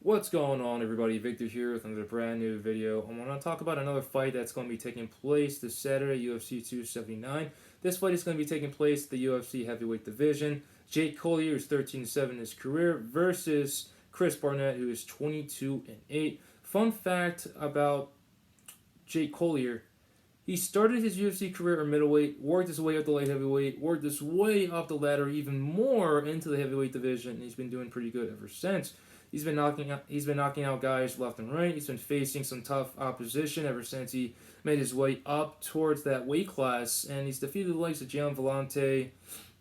What's going on, everybody? Victor here with another brand new video. I want to talk about another fight that's going to be taking place this Saturday, UFC 279. This fight is going to be taking place in the UFC heavyweight division. Jake Colier is 13-7 in his career versus Chris Barnett, who is 22-8. Fun fact about Jake Collier: he started his UFC career at middleweight, worked his way up to light heavyweight, worked his way up the ladder even more into the heavyweight division, and he's been doing pretty good ever since. He's been knocking out guys left and right. He's been facing some tough opposition ever since he made his way up towards that weight class, and he's defeated the likes of Gian Vellante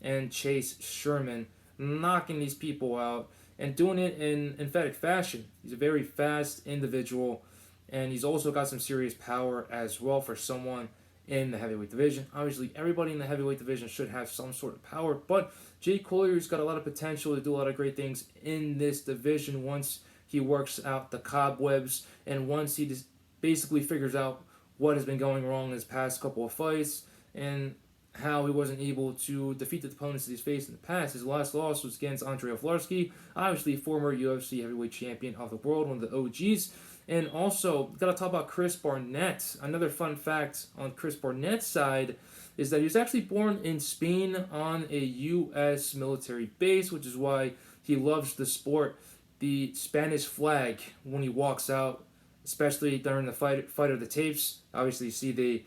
and Chase Sherman, knocking these people out and doing it in emphatic fashion. He's a very fast individual, and he's also got some serious power as well for someone in the heavyweight division. Obviously, everybody in the heavyweight division should have some sort of power, but Jake Collier's got a lot of potential to do a lot of great things in this division once he works out the cobwebs and once he just basically figures out what has been going wrong in his past couple of fights and how he wasn't able to defeat the opponents that he's faced in the past. His last loss was against Andrei Arlovski, obviously former UFC heavyweight champion of the world, one of the OGs. And also, gotta talk about Chris Barnett. Another fun fact on Chris Barnett's side is that he was actually born in Spain on a U.S. military base, which is why he loves the sport. The Spanish flag when he walks out, especially during the fight of the tapes. Obviously, you see the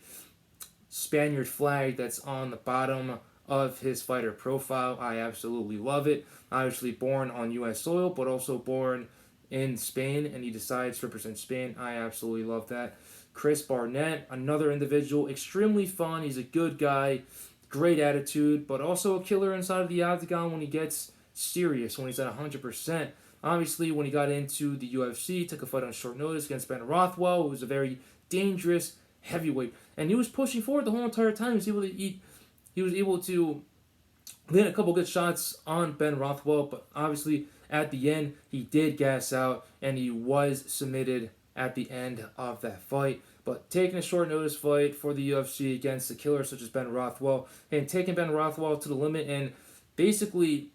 Spaniard flag that's on the bottom of his fighter profile. I absolutely love it. Obviously, born on U.S. soil, but also born in Spain, and he decides to represent Spain. I absolutely love that. Chris Barnett, another individual, extremely fun. He's a good guy, great attitude, but also a killer inside of the octagon when he gets serious, when he's at 100%. Obviously, when he got into the UFC, took a fight on short notice against Ben Rothwell, who was a very dangerous heavyweight, and he was pushing forward the whole entire time. He was able to land a couple good shots on Ben Rothwell, but obviously at the end he did gas out and he was submitted at the end of that fight. But taking a short notice fight for the UFC against a killer such as Ben Rothwell and taking Ben Rothwell to the limit and basically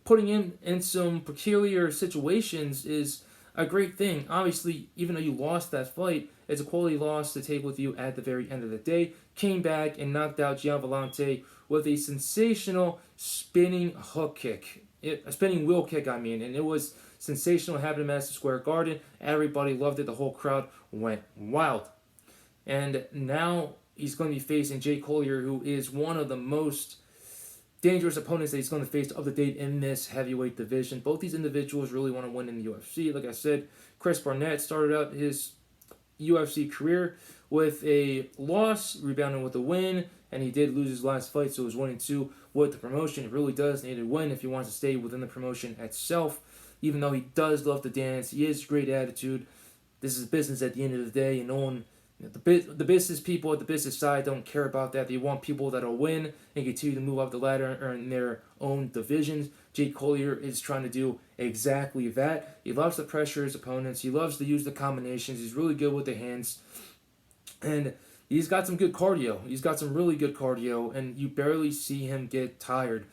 putting him in some peculiar situations is a great thing. Obviously, even though you lost that fight, it's a quality loss to take with you at the very end of the day. Came back and knocked out Gian Vellante with a sensational spinning hook kick. A spinning wheel kick, I mean. And it was sensational. It happened in Madison Square Garden. Everybody loved it. The whole crowd went wild. And now he's going to be facing Jake Collier, who is one of the most dangerous opponents that he's going to face up to date in this heavyweight division. Both these individuals really want to win in the UFC. Like I said, Chris Barnett started out his UFC career with a loss, rebounding with a win, and he did lose his last fight, so it was 1-2 with the promotion. He really does need a win if he wants to stay within the promotion itself. Even though he does love to dance, he has great attitude. This is business at the end of the day, and no one, the business people at the business side don't care about that. They want people that'll win and continue to move up the ladder in their own divisions. Jake Collier is trying to do exactly that. He loves to pressure his opponents. He loves to use the combinations. He's really good with the hands. And he's got some good cardio. He's got some really good cardio, and you barely see him get tired.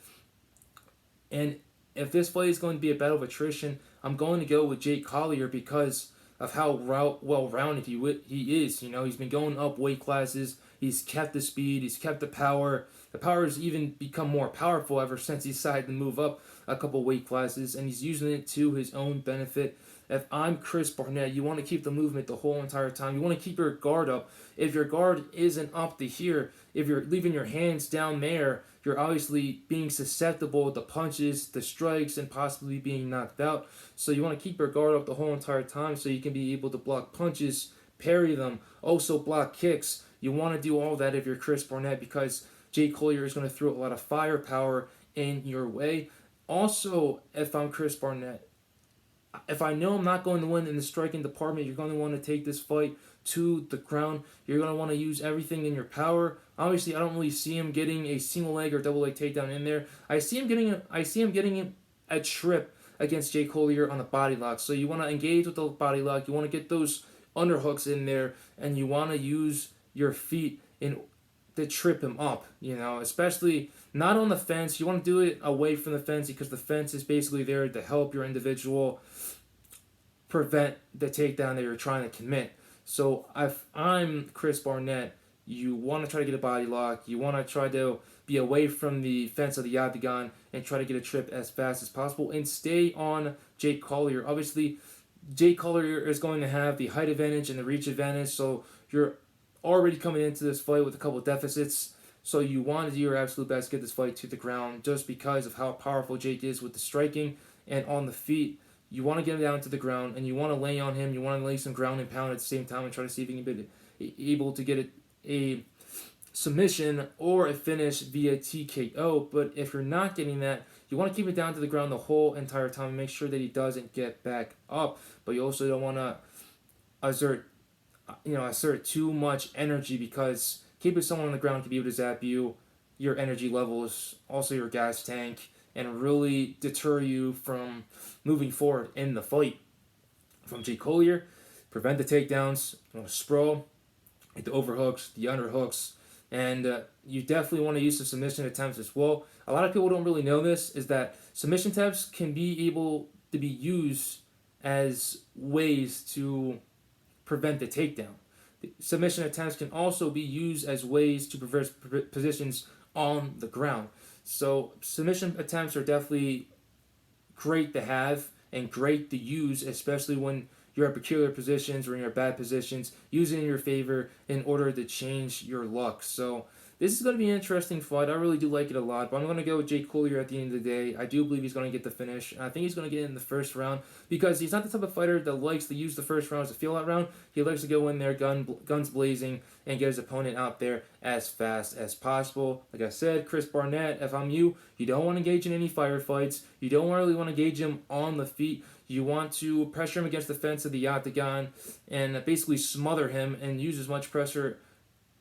And if this fight is going to be a battle of attrition, I'm going to go with Jake Collier because of how well-rounded he is. You know, he's been going up weight classes. He's kept the speed. He's kept the power. The power has even become more powerful ever since he decided to move up a couple weight classes, and he's using it to his own benefit. If I'm Chris Barnett, you want to keep the movement the whole entire time. You want to keep your guard up. If your guard isn't up to here, if you're leaving your hands down there, you're obviously being susceptible to punches, the strikes, and possibly being knocked out. So you want to keep your guard up the whole entire time so you can be able to block punches, parry them, also block kicks. You want to do all that if you're Chris Barnett because Jake Collier is going to throw a lot of firepower in your way. Also, if I'm Chris Barnett, if I know I'm not going to win in the striking department, you're going to want to take this fight to the ground. You're going to want to use everything in your power. Obviously, I don't really see him getting a single leg or double leg takedown in there. I see him getting a trip against Jake Collier on the body lock. So you want to engage with the body lock. You want to get those underhooks in there, and you want to use your feet in to trip him up, you know, especially not on the fence. You want to do it away from the fence because the fence is basically there to help your individual prevent the takedown that you're trying to commit. So if I'm Chris Barnett, you want to try to get a body lock. You want to try to be away from the fence of the octagon and try to get a trip as fast as possible and stay on Jake Collier. Obviously, Jake Collier is going to have the height advantage and the reach advantage, so you're already coming into this fight with a couple of deficits. So you want to do your absolute best to get this fight to the ground just because of how powerful Jake is with the striking and on the feet. You want to get him down to the ground and you want to lay on him. You want to lay some ground and pound at the same time and try to see if you can be able to get a submission or a finish via TKO. But if you're not getting that, you want to keep it down to the ground the whole entire time and make sure that he doesn't get back up. But you also don't want to assert too much energy, because keeping someone on the ground can be able to zap you, your energy levels, also your gas tank, and really deter you from moving forward in the fight. From Jake Collier, prevent the takedowns, sprawl, hit the overhooks, the underhooks, and you definitely want to use the submission attempts as well. A lot of people don't really know this, is that submission attempts can be able to be used as ways to prevent the takedown. Submission attempts can also be used as ways to prevent positions on the ground. So submission attempts are definitely great to have and great to use, especially when you're at peculiar positions or in your bad positions. Use it in your favor in order to change your luck. So this is going to be an interesting fight. I really do like it a lot, but I'm going to go with Jake Colier at the end of the day. I do believe he's going to get the finish. I think he's going to get it in the first round, because he's not the type of fighter that likes to use the first round as a feel-out round. He likes to go in there guns blazing and get his opponent out there as fast as possible. Like I said, Chris Barnett, if I'm you, you don't want to engage in any firefights. You don't really want to engage him on the feet. You want to pressure him against the fence of the octagon and basically smother him and use as much pressure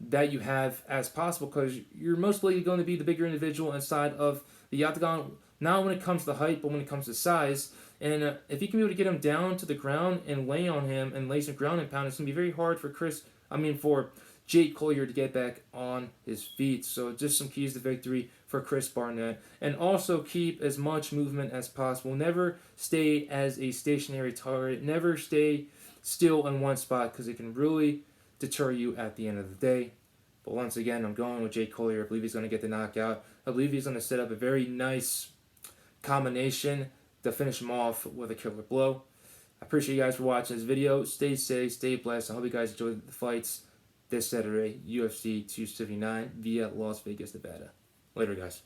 that you have as possible, because you're most likely going to be the bigger individual inside of the octagon, not when it comes to height, but when it comes to size. And if you can be able to get him down to the ground and lay on him and lay some ground and pound, it's going to be very hard for Jake Collier to get back on his feet. So just some keys to victory for Chris Barnett. And also keep as much movement as possible. Never stay as a stationary target. Never stay still in one spot, because it can really deter you at the end of the day. But once again, I'm going with Jake Colier. I believe he's going to get the knockout. I believe he's going to set up a very nice combination to finish him off with a killer blow. I appreciate you guys for watching this video. Stay safe, stay blessed. I hope you guys enjoy the fights this Saturday, UFC 279 via Las Vegas, Nevada. Later, guys.